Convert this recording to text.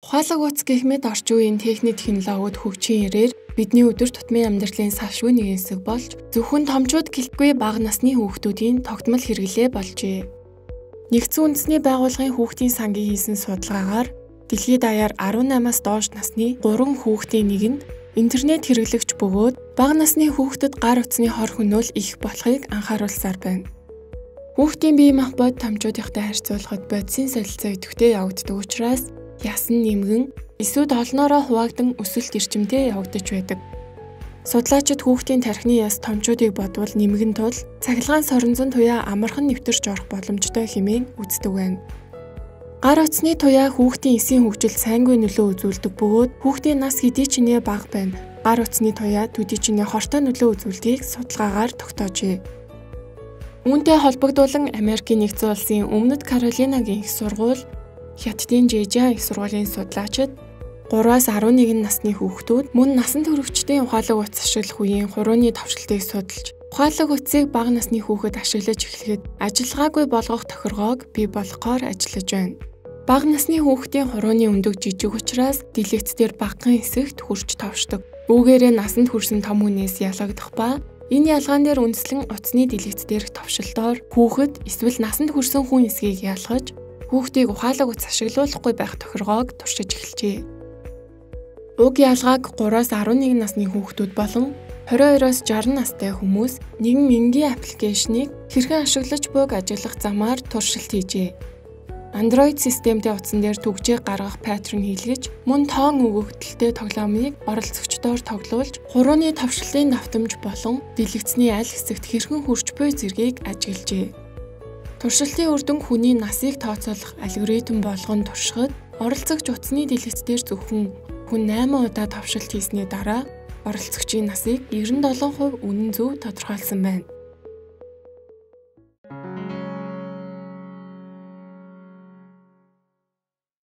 Ухаалаг утас гэх мэт орчин үеийн техник технологиуд хөгжихийн ирээр бидний өдөр тутмын амьдралын салшгүй нэг хэсэг болж зөвхөн томчууд гэлтгүй бага насны хүүхдүүдийн тогтмол хэрэглээ болжээ. Нэгдсэн үндэсний байгууллагын хүүхдийн сангийн хийсэн судалгаагаар дэлхийд даяар 18-аас доош насны 3 хүүхдийн нэгэнд интернет хэрэглэгч бөгөөд бага насны хүүхдэд гар утасны хор хөнөөл их болохыг анхааруулсаар байна. Хүүхдийн бие махбод томчуудынхтай харьцуулахад бодисын солилцоо идэвхтэй явагддаг учраас ясан нэмгэн эсвэл олноороо хуваагдан өсөлт эрчимтэй явагдаж байдаг. Судлаачид хүүхдийн тархины яс томчуудыг бодвол нэмгэн тул цахилгаан соронзон туяа амархан нэвтэрч орох боломжтой хэмээн үздэг байна. Гар утасны туяа хүүхдийн эсийн хөгжилд сайнгүй нөлөө үзүүлдэг бөгөөд хүүхдийн нас хэдий ч нэ бага байна. Гар утасны туяа төдий ч нэ хортой нөлөө үзүүлдгийг судалгаагаар тогтоожээ. Үүнтэй холбогдуулан Америкийн нэгдсэн улсын Өмнөд Каролинагийн их сургууль, Хятадын Жэжиан их сургуулийн судлаачид 3-аас 11 насны хүүхдүүд мөн насанд хүрэгчдийн ухаалаг утас ашиглах үеийн хурууны товшилтыг судалж, ухаалаг утсыг бага насны хүүхэд ашиглаж эхлэхэд ажиллагаагүй болгох тохиргоог бий болгохоор ажиллаж байна. Бага насны хүүхдийн хурууны өндөг жижиг учраас дэлгэцдэр багахан хэсэгт хүрч товшдог. Үүгээрээ насанд хүрсэн том хүнээс ялгагдах ба энэ ялгаан дээр үндэслэн утасны дэлгэц дээрх товшилтоор хүүхэд эсвэл насанд хүрсэн хүн эсгийг ялгаж хүүхдийг ухаалаг утас ашиглуулахгүй байх тохиргоог туршиж эхэлжээ. Уг ялгааг 3-аас 11 насны хүүхдүүд болон 22-оос 60 настай хүмүүс нэгэн энгийн аппликейшнийг хэрхэн ашиглаж буйг ажиглах замаар туршилт хийжээ. Android системтэй утсан дээр түгжээг гаргах паттерн хийлгэж, мөн тоон өгөгдөлтэй тоглоомыг оролцогчдоор тоглуулж, хурууны товшилтын давтамж болон дэлгэцний аль хэсэгт хэрхэн хүрч буй зэргийг ажиглажээ. Туршилтын үр дүн хүний насыг тооцоолох алгоритм болгон туршихад оролцогч утасны дэлгэц дээр зөвхөн 8 удаа товшилт хийсний дараа оролцогчийн насыг 97% үнэн зөв тодорхойлсон байна.